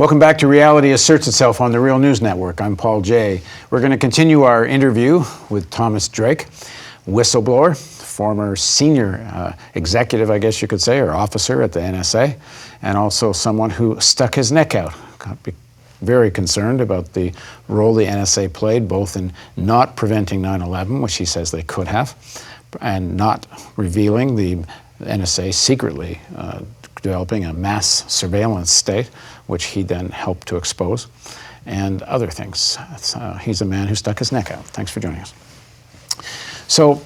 Welcome back to Reality Asserts Itself on the Real News Network. I'm Paul Jay. We're going to continue our interview with Thomas Drake, whistleblower, former senior executive, I guess you could say, or officer at the NSA, and also someone who stuck his neck out. Very concerned about the role the NSA played, both in not preventing 9/11, which he says they could have, and not revealing the NSA secretly developing a mass surveillance state, which he then helped to expose, and other things. He's a man who stuck his neck out. Thanks for joining us. So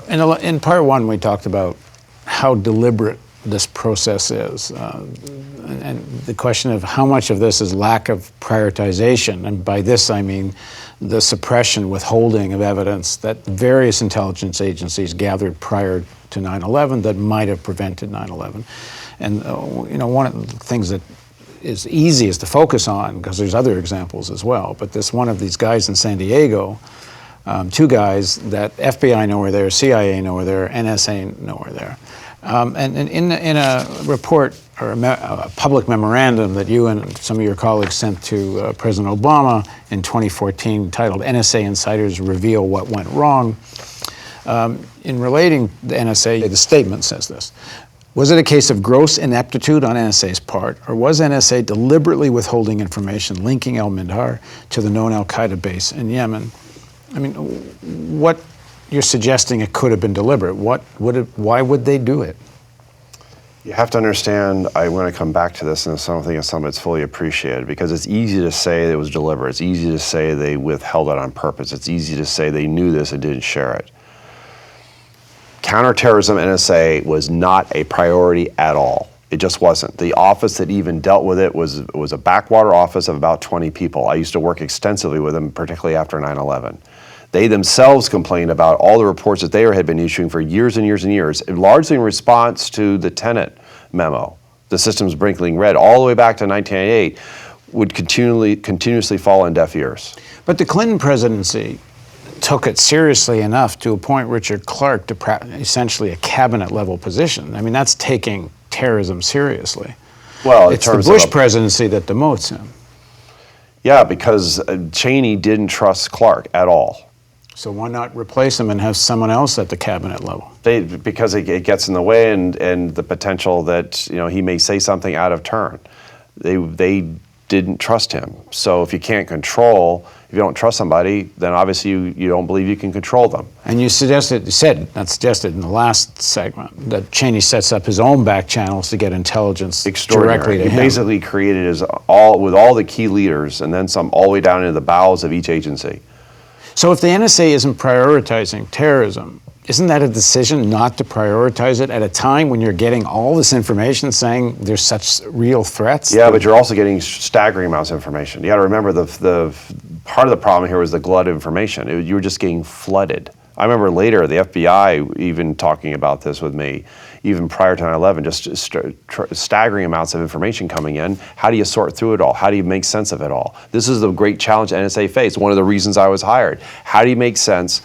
in part one, we talked about how deliberate this process is, and the question of how much of this is lack of prioritization, and by this I mean the suppression, withholding of evidence that various intelligence agencies gathered prior to 9/11 that might have prevented 9/11. And one of the things that is easiest to focus on, because there's other examples as well, but this one of these guys in San Diego, two guys that FBI know were there, CIA know were there, NSA know were there. And in a report or a public memorandum that you and some of your colleagues sent to President Obama in 2014 titled NSA Insiders Reveal What Went Wrong, in relating the NSA, the statement says this: was it a case of gross ineptitude on NSA's part, or was NSA deliberately withholding information linking al-Mindhar to the known al-Qaeda base in Yemen? I mean, what you're suggesting it could have been deliberate. Why would they do it? You have to understand, I want to come back to this, and I don't think it's something that's fully appreciated, because it's easy to say it was deliberate. It's easy to say they withheld it on purpose. It's easy to say they knew this and didn't share it. Counterterrorism NSA was not a priority at all. It just wasn't. The office that even dealt with it was a backwater office of about 20 people. I used to work extensively with them, particularly after 9/11. They themselves complained about all the reports that they had been issuing for years and years and years, largely in response to the Tenet memo, the systems Brinkley read all the way back to 1998, would continuously fall on deaf ears. But the Clinton presidency took it seriously enough to appoint Richard Clark to essentially a cabinet-level position. I mean, that's taking terrorism seriously. Well, it's the Bush presidency that demotes him. Yeah, because Cheney didn't trust Clark at all. So why not replace him and have someone else at the cabinet level? Because it gets in the way, and the potential that he may say something out of turn. They didn't trust him. So if you can't control, if you don't trust somebody, then obviously you don't believe you can control them. And you suggested in the last segment that Cheney sets up his own back channels to get intelligence directly to him. He basically created with all the key leaders, and then some, all the way down into the bowels of each agency. So if the NSA isn't prioritizing terrorism, isn't that a decision not to prioritize it at a time when you're getting all this information saying there's such real threats? Yeah, but you're also getting staggering amounts of information. You got to remember the part of the problem here was the glut of information. You were just getting flooded. I remember later the FBI even talking about this with me, even prior to 9/11, just staggering amounts of information coming in. How do you sort through it all? How do you make sense of it all? This is the great challenge NSA faced. One of the reasons I was hired. How do you make sense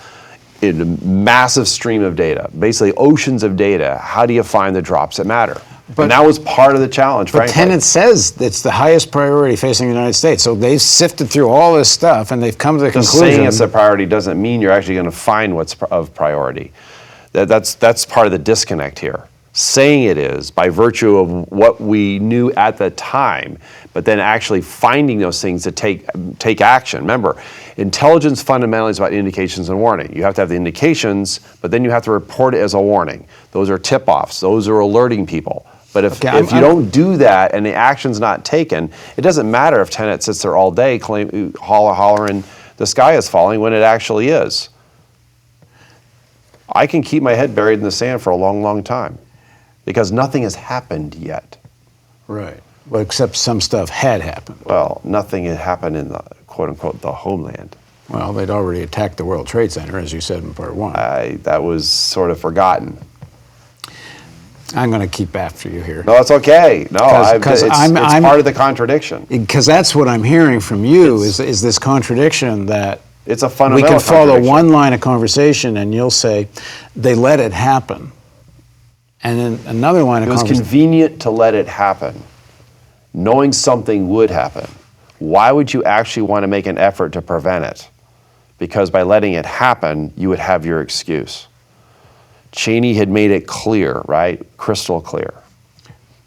in a massive stream of data, basically oceans of data? How do you find the drops that matter? And that was part of the challenge, frankly. But Tenet says it's the highest priority facing the United States. So they've sifted through all this stuff and they've come to the conclusion. Saying it's a priority doesn't mean you're actually going to find what's of priority. That's part of the disconnect here. Saying it is by virtue of what we knew at the time, but then actually finding those things to take action. Remember, intelligence fundamentally is about indications and warning. You have to have the indications, but then you have to report it as a warning. Those are tip-offs. Those are alerting people. But if you don't do that and the action's not taken, it doesn't matter if Tenet sits there all day hollering the sky is falling when it actually is. I can keep my head buried in the sand for a long, long time because nothing has happened yet. Right. Well, except some stuff had happened. Well, nothing had happened in the quote-unquote the homeland. Well, they'd already attacked the World Trade Center, as you said in part one. That was sort of forgotten. I'm going to keep after you here. No, it's okay. No, it's part of the contradiction. Because that's what I'm hearing from you is this contradiction that it's a fundamental we can follow one line of conversation and you'll say they let it happen, and then another line of conversation. It was convenient to let it happen. knowing something would happen, why would you actually want to make an effort to prevent it? Because by letting it happen, you would have your excuse. Cheney had made it clear, right? Crystal clear.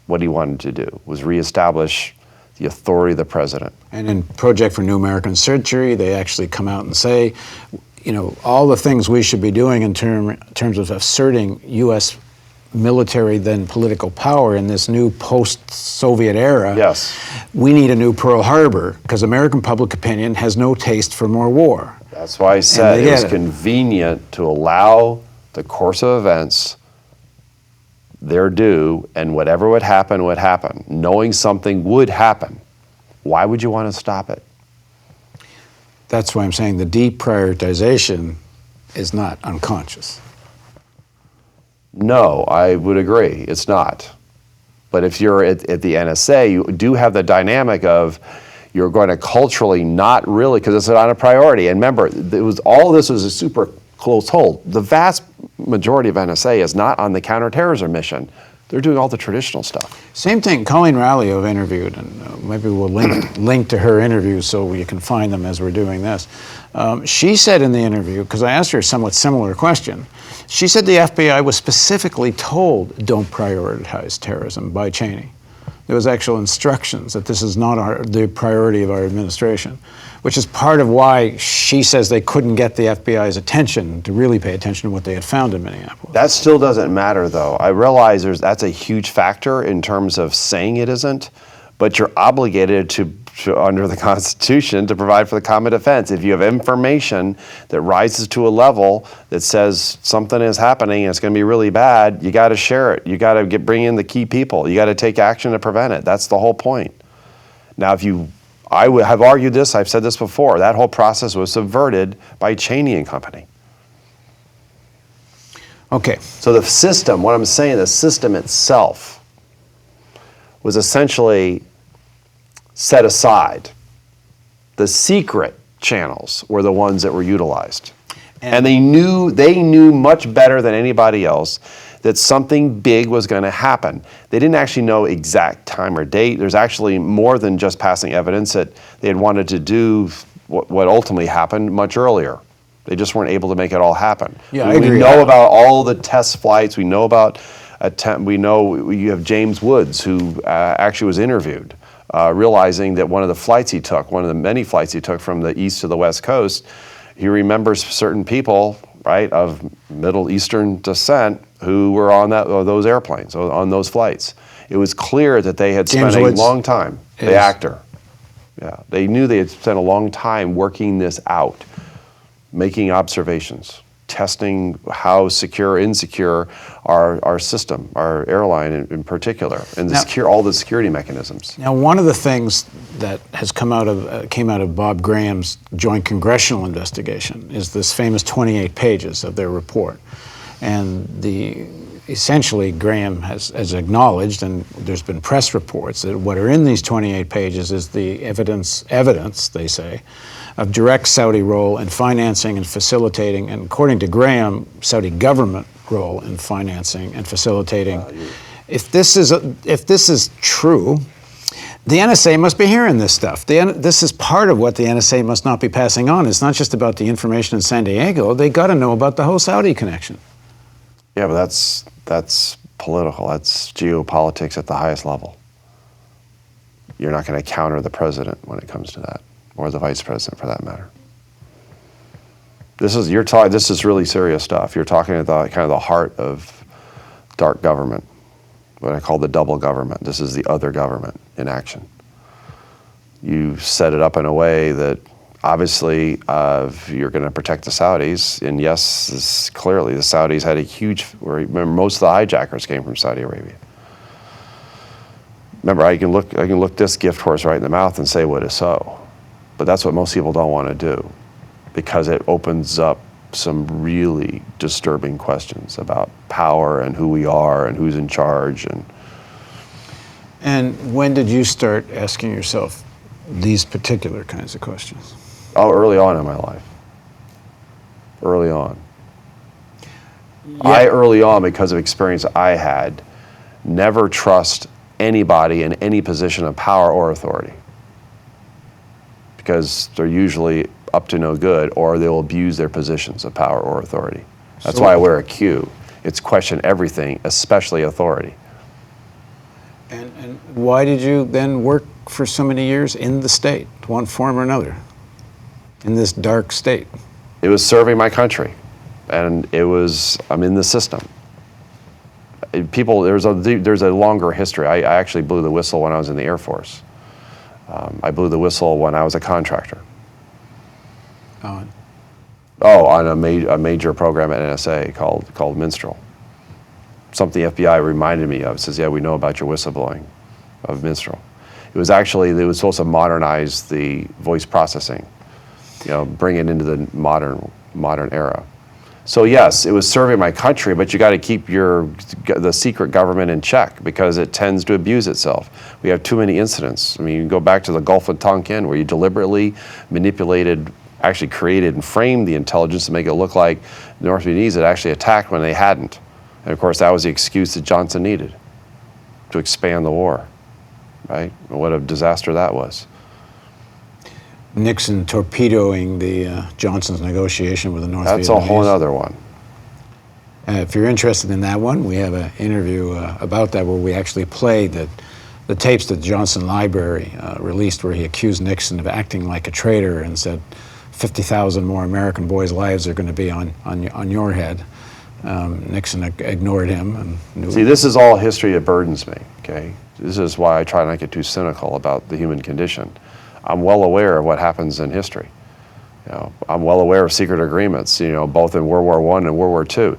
What he wanted to do was reestablish the authority of the president. And in Project for New American Century, they actually come out and say, all the things we should be doing in terms of asserting U.S. military then political power in this new post-Soviet era. Yes. We need a new Pearl Harbor because American public opinion has no taste for more war. That's why I said it was convenient to allow the course of events their due, and whatever would happen, knowing something would happen. Why would you want to stop it? That's why I'm saying the deprioritization is not unconscious. No, I would agree, it's not. But if you're at the NSA, you do have the dynamic of you're going to culturally not really, because it's not a priority. And remember, all of this was a super close hold. The vast majority of NSA is not on the counterterrorism mission. They're doing all the traditional stuff. Same thing, Colleen Rowley I've interviewed, and maybe we'll link to her interviews so you can find them as we're doing this. She said in the interview, because I asked her a somewhat similar question, she said the FBI was specifically told don't prioritize terrorism by Cheney. There was actual instructions that this is not the priority of our administration, which is part of why she says they couldn't get the FBI's attention to really pay attention to what they had found in Minneapolis. That still doesn't matter, though. I realize that's a huge factor in terms of saying it isn't, but you're obligated to under the Constitution to provide for the common defense. If you have information that rises to a level that says something is happening and it's going to be really bad, you got to share it. You got to bring in the key people. You got to take action to prevent it. That's the whole point. Now, I have argued this, I've said this before, that whole process was subverted by Cheney and company. Okay. So the system, what I'm saying, the system itself was essentially set aside. The secret channels were the ones that were utilized. And they knew much better than anybody else that something big was going to happen. They didn't actually know exact time or date. There's actually more than just passing evidence that they had wanted to do what ultimately happened much earlier. They just weren't able to make it all happen. Yeah, I agree. We know about all the test flights. We know about we know you have James Woods, who actually was interviewed, realizing that one of the flights he took, one of the many flights he took from the east to the west coast, he remembers certain people, right, of Middle Eastern descent who were on those airplanes, on those flights. It was clear that they had spent a long time, the actor. Yeah, they knew they had spent a long time working this out, making observations, testing how secure, insecure our system, our airline in particular, and all the security mechanisms. Now, one of the things that has came out of Bob Graham's joint congressional investigation is this famous 28 pages of their report. And essentially Graham has acknowledged, and there's been press reports, that what are in these 28 pages is the evidence, they say, of direct Saudi role in financing and facilitating, and according to Graham, Saudi government role in financing and facilitating. If this is true, the NSA must be hearing this stuff. This is part of what the NSA must not be passing on. It's not just about the information in San Diego. They got to know about the whole Saudi connection. Yeah, but that's political. That's geopolitics at the highest level. You're not going to counter the president when it comes to that, or the vice president for that matter. This is really serious stuff. You're talking at the kind of the heart of dark government, what I call the double government. This is the other government in action. You set it up in a way that obviously you're going to protect the Saudis, and yes, clearly the Saudis had a huge, remember most of the hijackers came from Saudi Arabia. Remember, I can look this gift horse right in the mouth and say what is so, but that's what most people don't want to do, because it opens up some really disturbing questions about power and who we are and who's in charge. And when did you start asking yourself these particular kinds of questions? Oh, early on in my life. Early on. Yeah. Early on, because of experience I had, never trust anybody in any position of power or authority, because they're usually up to no good, or they'll abuse their positions of power or authority. That's why I wear a Q. It's question everything, especially authority. And why did you then work for so many years in the state, one form or another, in this dark state? It was serving my country, and I'm in the system. There's a longer history. I actually blew the whistle when I was in the Air Force. I blew the whistle when I was a contractor. On a major program at NSA called Minstrel. Something the FBI reminded me of. It says, yeah, we know about your whistleblowing of Minstrel. It was supposed to modernize the voice processing, bring it into the modern era. So yes, it was serving my country, but you got to keep the secret government in check, because it tends to abuse itself. We have too many incidents. I mean, you can go back to the Gulf of Tonkin, where you deliberately manipulated, actually created and framed the intelligence to make it look like the North Vietnamese had actually attacked when they hadn't. And of course, that was the excuse that Johnson needed to expand the war, right? And what a disaster that was. Nixon torpedoing the Johnson's negotiation with the North Vietnamese. That's a whole other one. If you're interested in that one, we have an interview about that where we actually played the tapes that the Johnson Library released, where he accused Nixon of acting like a traitor and said 50,000 more American boys' lives are going to be on your head. Nixon ignored him. See, this is all history that burdens me, okay? This is why I try not to get too cynical about the human condition. I'm well aware of what happens in history. I'm well aware of secret agreements, both in World War I and World War II,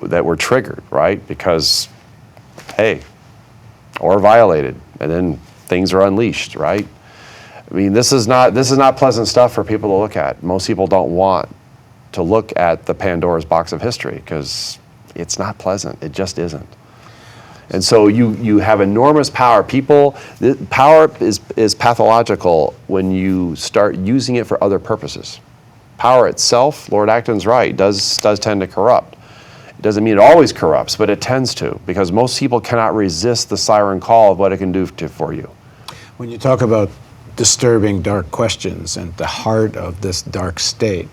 that were triggered, right? Because, hey, or violated, and then things are unleashed, right? I mean, this is not pleasant stuff for people to look at. Most people don't want to look at the Pandora's box of history, because it's not pleasant. It just isn't. And so you have enormous power. Power is pathological when you start using it for other purposes. Power itself, Lord Acton's right, does tend to corrupt. It doesn't mean it always corrupts, but it tends to, because most people cannot resist the siren call of what it can do for you. When you talk about disturbing dark questions and the heart of this dark state,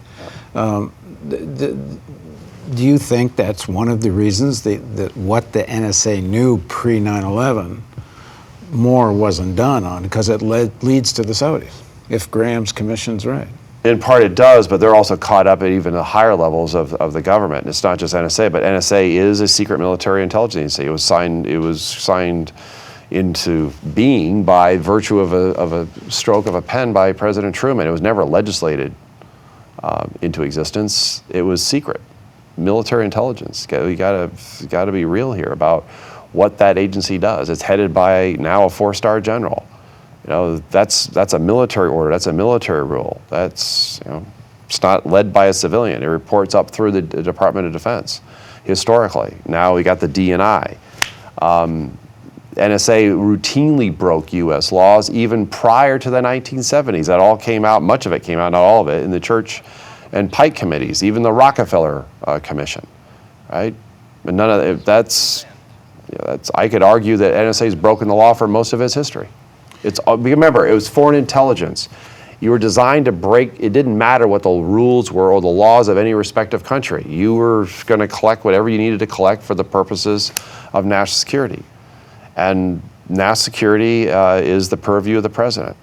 do you think that's one of the reasons that what the NSA knew pre-9/11 more wasn't done on, because it leads to the Saudis, if Graham's commission's right? In part it does, but they're also caught up at even the higher levels of the government. It's not just NSA, but NSA is a secret military intelligence agency. It was signed into being by virtue of a stroke of a pen by President Truman. It was never legislated into existence. It was secret. Military intelligence. We gotta be real here about what that agency does. It's headed by now a 4-star general. That's a military order. That's a military rule. It's not led by a civilian. It reports up through the Department of Defense. Historically, now we got the DNI. NSA routinely broke U.S. laws even prior to the 1970s. That all came out. Much of it came out, not all of it, in the Church and Pike committees, even the Rockefeller Commission, right? But none of it, that's I could argue that NSA has broken the law for most of its history. Remember, it was foreign intelligence. You were designed to break. It didn't matter what the rules were or the laws of any respective country. You were going to collect whatever you needed to collect for the purposes of national security, and national security is the purview of the president.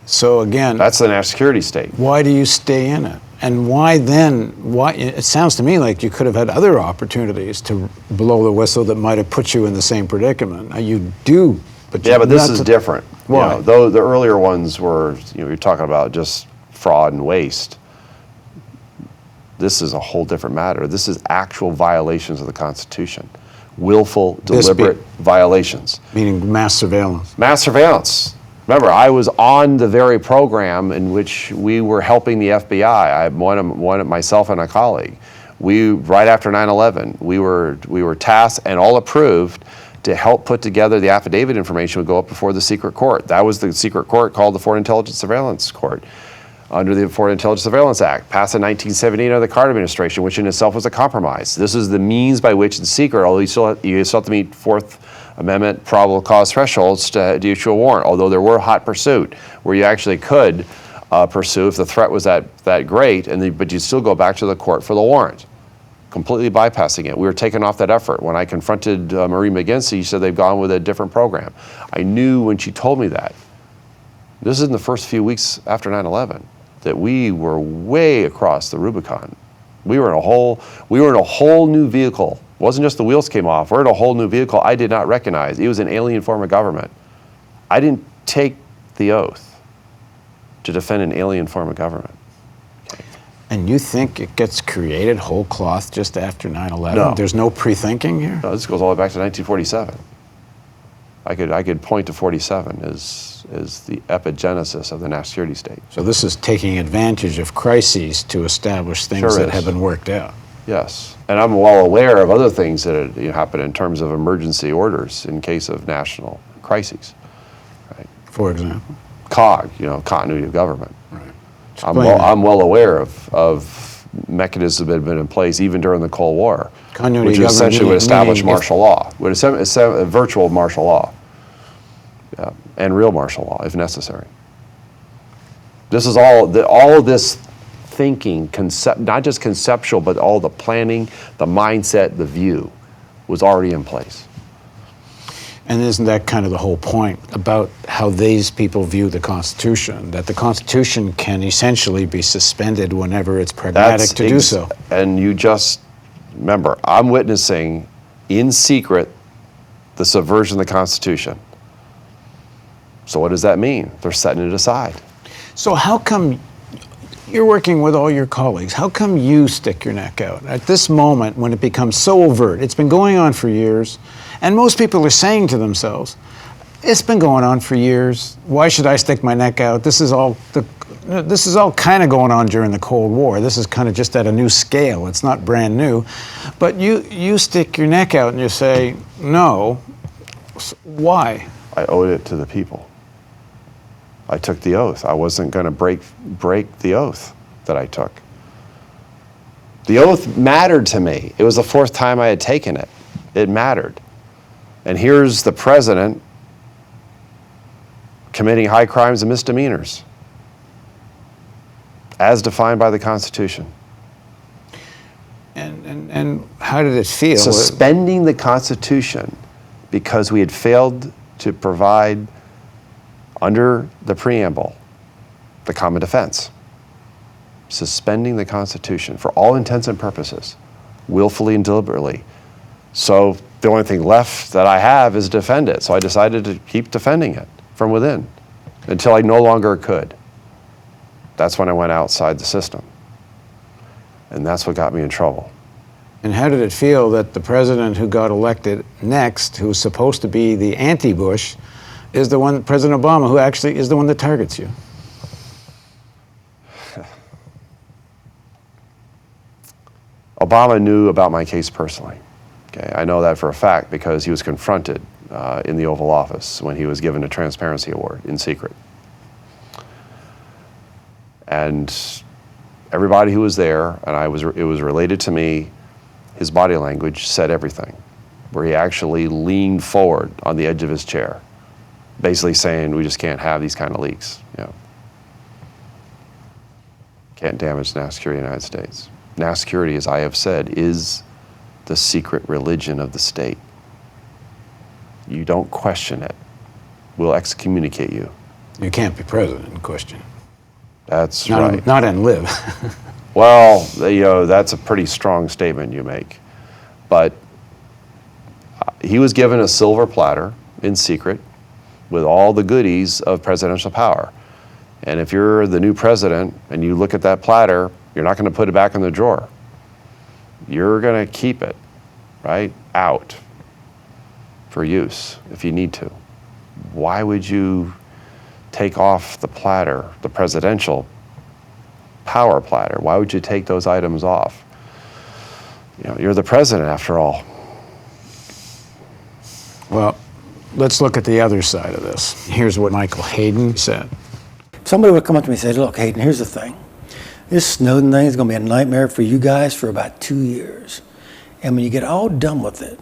So again, that's the national security state. Why do you stay in it? And why then, it sounds to me like you could have had other opportunities to blow the whistle that might have put you in the same predicament. Now you do, but yeah, but this is different. Why? Though the earlier ones were, you're talking about just fraud and waste. This is a whole different matter. This is actual violations of the Constitution. Willful, deliberate violations. Meaning mass surveillance. Mass surveillance. Remember, I was on the very program in which we were helping the FBI. Myself and a colleague. Right after 9/11, we were tasked and all approved to help put together the affidavit information would go up before the secret court. That was the secret court called the Foreign Intelligence Surveillance Court under the Foreign Intelligence Surveillance Act, passed in 1978 under the Carter administration, which in itself was a compromise. This is the means by which, in secret, although you still have to meet fourth amendment probable cause thresholds to issue a warrant, although there were hot pursuit where you actually could pursue if the threat was that great, but you still go back to the court for the warrant, completely bypassing it. We were taken off that effort. When I confronted Marie McGinty, she said they've gone with a different program. I knew when she told me that, this is in the first few weeks after 9/11, that we were way across the Rubicon. We were in a whole new vehicle. It wasn't just the wheels came off. We're in a whole new vehicle I did not recognize. It was an alien form of government. I didn't take the oath to defend an alien form of government. And you think it gets created whole cloth just after 9/11? No. There's no pre-thinking here? No, this goes all the way back to 1947. I could point to 47 as the epigenesis of the national security state. So this is taking advantage of crises to establish things Sure that is. have been worked out. Yes, and I'm well aware of other things that happen in terms of emergency orders in case of national crises. Right? For example? COG, continuity of government. Right. I'm well aware of mechanisms that have been in place even during the Cold War, Continuity which of essentially government would establish meaning martial law, it's a virtual martial law, and real martial law if necessary. This is all of this thinking, not just conceptual, but all the planning, the mindset, the view was already in place. And isn't that kind of the whole point about how these people view the Constitution? That the Constitution can essentially be suspended whenever it's pragmatic to do so. And you just, remember, I'm witnessing in secret the subversion of the Constitution. So what does that mean? They're setting it aside. So how come you're working with all your colleagues? How come you stick your neck out at this moment when it becomes so overt? It's been going on for years, and most people are saying to themselves, it's been going on for years. Why should I stick my neck out? This is all kind of going on during the Cold War. This is kind of just at a new scale. It's not brand new. But you stick your neck out and you say, no. Why? I owed it to the people. I took the oath. I wasn't going to break the oath that I took. The oath mattered to me. It was the fourth time I had taken it. It mattered. And here's the president committing high crimes and misdemeanors as defined by the Constitution. And how did it feel? Suspending the Constitution because we had failed to provide under the preamble the common defense. Suspending the Constitution for all intents and purposes, willfully and deliberately. So the only thing left that I have is defend it. So I decided to keep defending it from within until I no longer could. That's when I went outside the system. And that's what got me in trouble. And how did it feel that the president who got elected next, who's supposed to be the anti-Bush, is the one, President Obama, who actually is the one that targets you? Obama knew about my case personally. Okay, I know that for a fact because he was confronted in the Oval Office when he was given a Transparency Award in secret. And everybody who was there, and it was related to me, his body language said everything, where he actually leaned forward on the edge of his chair, basically saying, we just can't have these kind of leaks. Can't damage national security of the United States. National security, as I have said, is the secret religion of the state. You don't question it. We'll excommunicate you. You can't be president in question. That's right. Not and live. Well, that's a pretty strong statement you make. But he was given a silver platter in secret with all the goodies of presidential power. And if you're the new president and you look at that platter, you're not going to put it back in the drawer. You're going to keep it, right, out for use if you need to. Why would you take off the platter, the presidential power platter? Why would you take those items off? You're the president after all. Well, let's look at the other side of this. Here's what Michael Hayden said. Somebody would come up to me and say, look, Hayden, here's the thing. This Snowden thing is going to be a nightmare for you guys for about 2 years. And when you get all done with it,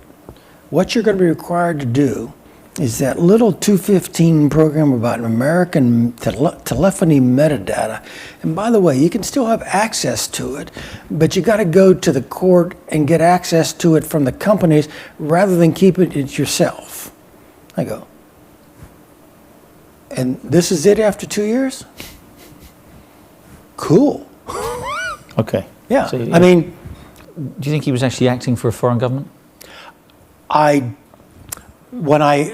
what you're going to be required to do is that little 215 program about American telephony metadata. And by the way, you can still have access to it, but you got to go to the court and get access to it from the companies rather than keep it yourself. I go, and this is it after 2 years? Cool. Okay. Yeah. So, I mean, do you think he was actually acting for a foreign government?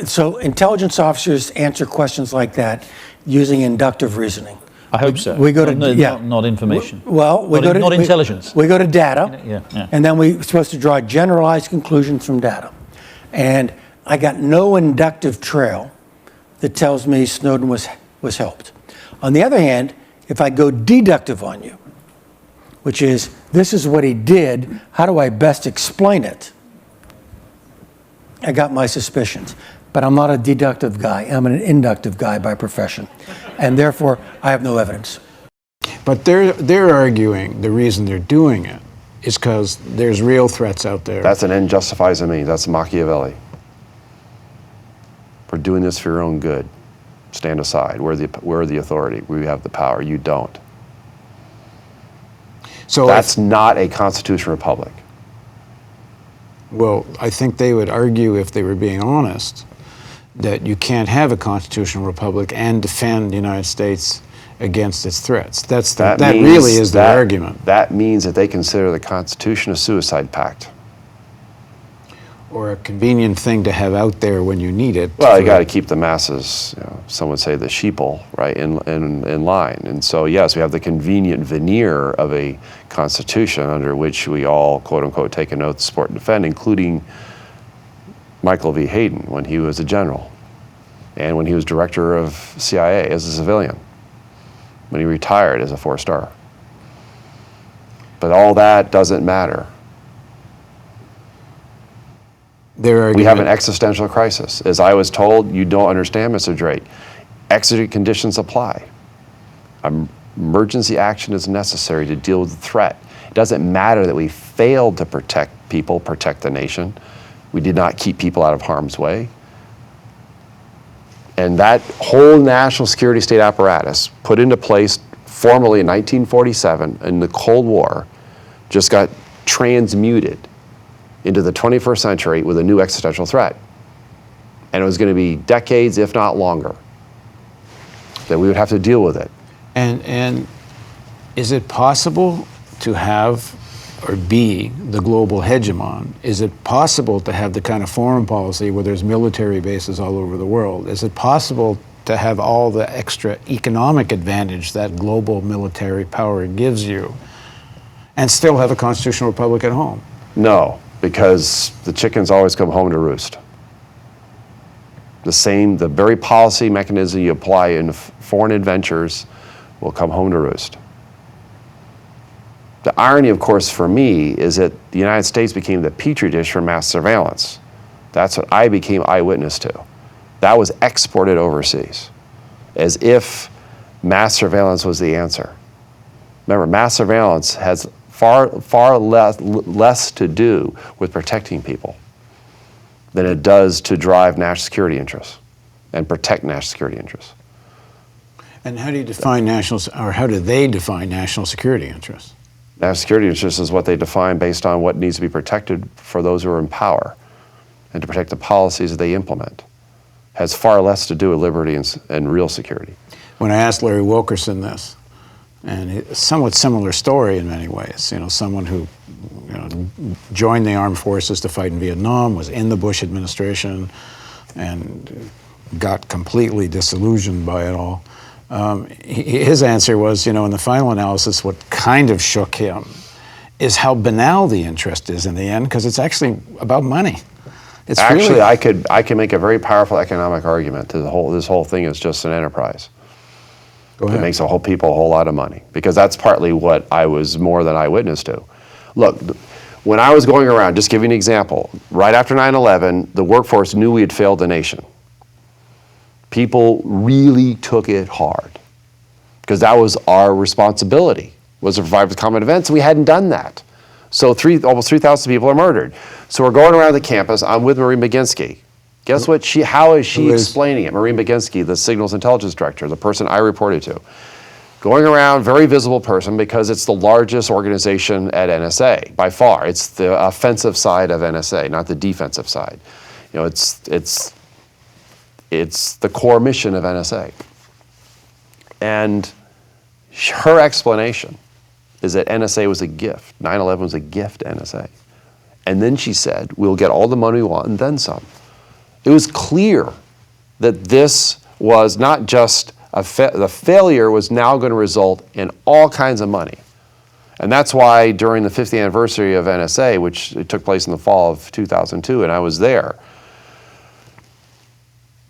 So intelligence officers answer questions like that using inductive reasoning. I hope so. We go to not information. Not intelligence. We go to data, Yeah. and then we're supposed to draw generalized conclusions from data. And I got no inductive trail that tells me Snowden was helped. On the other hand, if I go deductive on you, which is this is what he did, how do I best explain it? I got my suspicions, but I'm not a deductive guy. I'm an inductive guy by profession, and therefore I have no evidence. But they're arguing the reason they're doing it is because there's real threats out there. That's an end justifies a means. That's Machiavelli. We're doing this for your own good. Stand aside. We're the authority. We have the power. You don't. So that's not a constitutional republic. Well, I think they would argue, if they were being honest, that you can't have a constitutional republic and defend the United States against its threats. That really is their argument. That means that they consider the Constitution a suicide pact. Or a convenient thing to have out there when you need it. Well, you got to keep the masses, some would say the sheeple, right, in line. And so, yes, we have the convenient veneer of a constitution under which we all, quote unquote, take an oath to support and defend, including Michael V. Hayden when he was a general, and when he was director of CIA as a civilian, when he retired as a 4-star. But all that doesn't matter. We have an existential crisis. As I was told, you don't understand, Mr. Drake. Exigent conditions apply. Emergency action is necessary to deal with the threat. It doesn't matter that we failed to protect people, protect the nation. We did not keep people out of harm's way. And that whole national security state apparatus put into place formally in 1947 in the Cold War just got transmuted into the 21st century with a new existential threat. And it was going to be decades, if not longer, that we would have to deal with it. And is it possible to have or be the global hegemon? Is it possible to have the kind of foreign policy where there's military bases all over the world? Is it possible to have all the extra economic advantage that global military power gives you and still have a constitutional republic at home? No. Because the chickens always come home to roost. The very policy mechanism you apply in foreign adventures will come home to roost. The irony, of course, for me is that the United States became the petri dish for mass surveillance. That's what I became eyewitness to. That was exported overseas, as if mass surveillance was the answer. Remember, mass surveillance has far less to do with protecting people than it does to drive national security interests and protect national security interests. And how do you define how do they define national security interests? National security interests is what they define based on what needs to be protected for those who are in power and to protect the policies that they implement. It has far less to do with liberty and real security. When I asked Larry Wilkerson this, and a somewhat similar story in many ways. Someone who joined the armed forces to fight in Vietnam, was in the Bush administration, and got completely disillusioned by it all. His answer was, in the final analysis, what kind of shook him is how banal the interest is in the end, because it's actually about money. It's actually, really... I can make a very powerful economic argument to this whole thing is just an enterprise. It makes people a whole lot of money, because that's partly what I was more than eyewitness to. Look, when I was going around, just giving an example, right after 9/11, the workforce knew we had failed the nation. People really took it hard, because that was our responsibility, was to provide for common events, and we hadn't done that. So almost 3,000 people are murdered. So we're going around the campus. I'm with Marie McGinsky. Guess what? How is she explaining it? Marie McGinsky, the signals intelligence director, the person I reported to. Going around, very visible person, because it's the largest organization at NSA by far. It's the offensive side of NSA, not the defensive side. You know, it's the core mission of NSA. And her explanation is that NSA was a gift. 9/11 was a gift to NSA. And then she said, we'll get all the money we want and then some. It was clear that this was not just the failure was now going to result in all kinds of money. And that's why during the 50th anniversary of NSA, which took place in the fall of 2002, and I was there,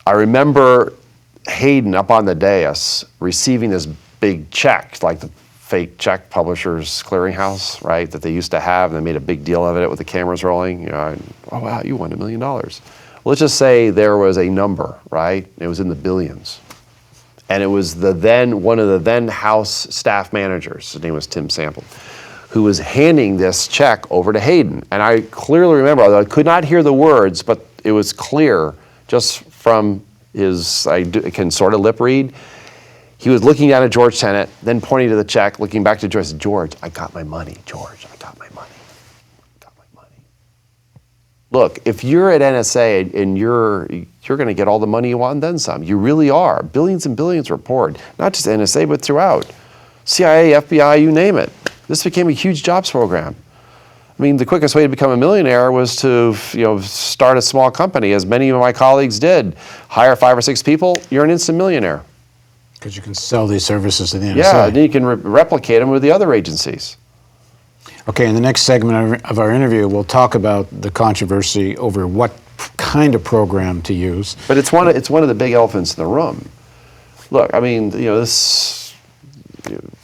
I remember Hayden up on the dais receiving this big check, like the fake check publishers clearinghouse, right, that they used to have, and they made a big deal of it with the cameras rolling. You know, oh wow, you won $1 million. Let's just say there was a number, right? It was in the billions. And it was one of the then House staff managers, his name was Tim Sample, who was handing this check over to Hayden. And I clearly remember, although I could not hear the words, but it was clear just from I can sort of lip read. He was looking down at George Tenet, then pointing to the check, looking back to George. George, I got my money. George, I got my money. I got my money. Look, if you're at NSA and you're going to get all the money you want and then some. You really are. Billions and billions were poured, not just NSA, but throughout. CIA, FBI, you name it. This became a huge jobs program. I mean, the quickest way to become a millionaire was to, start a small company, as many of my colleagues did. Hire 5 or 6 people, you're an instant millionaire. Because you can sell these services to the NSA. Yeah, and then you can replicate them with the other agencies. Okay, in the next segment of our interview, we'll talk about the controversy over what kind of program to use. But it's one of the big elephants in the room. Look, I mean, this.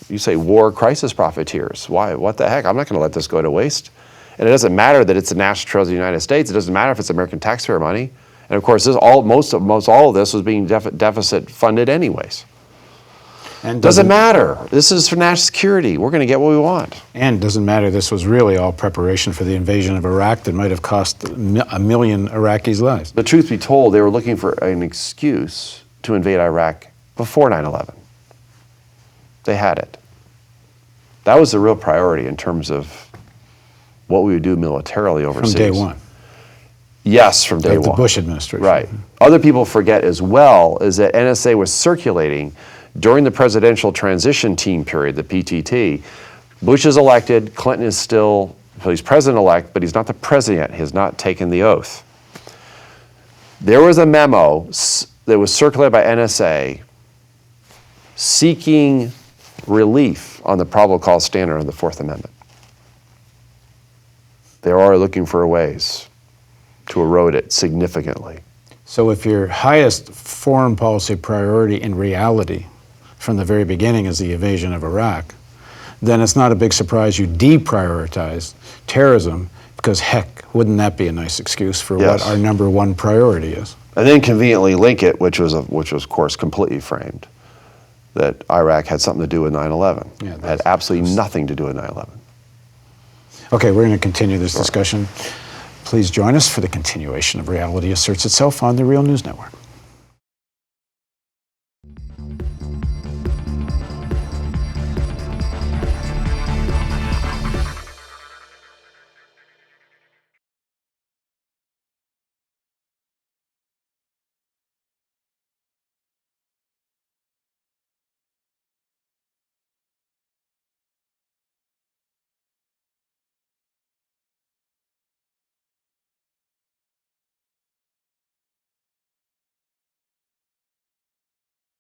You say war crisis profiteers. Why? What the heck? I'm not going to let this go to waste. And it doesn't matter that it's the national treasure of the United States. It doesn't matter if it's American taxpayer money. And of course, most all of this was being deficit funded anyways. And doesn't matter. This is for national security. We're going to get what we want. And doesn't matter. This was really all preparation for the invasion of Iraq that might have cost 1 million Iraqis' lives. The truth be told, they were looking for an excuse to invade Iraq before 9/11. They had it. That was the real priority in terms of what we would do militarily overseas. From day one. Yes, from day one. The Bush administration. Right. Other people forget as well is that NSA was circulating during the presidential transition team period, the PTT. Bush is elected, Clinton is still, well, he's president-elect, but he's not the president yet. He has not taken the oath. There was a memo that was circulated by NSA seeking relief on the probable cause standard of the Fourth Amendment. They are looking for ways to erode it significantly. So if your highest foreign policy priority in reality from the very beginning is the invasion of Iraq, then it's not a big surprise you deprioritize terrorism, because heck, wouldn't that be a nice excuse for what our number one priority is? And then conveniently link it, which was of course completely framed, that Iraq had something to do with 9/11. Yeah, it had absolutely nothing to do with 9/11. Okay, we're going to continue this discussion. Please join us for the continuation of Reality Asserts Itself on the Real News Network.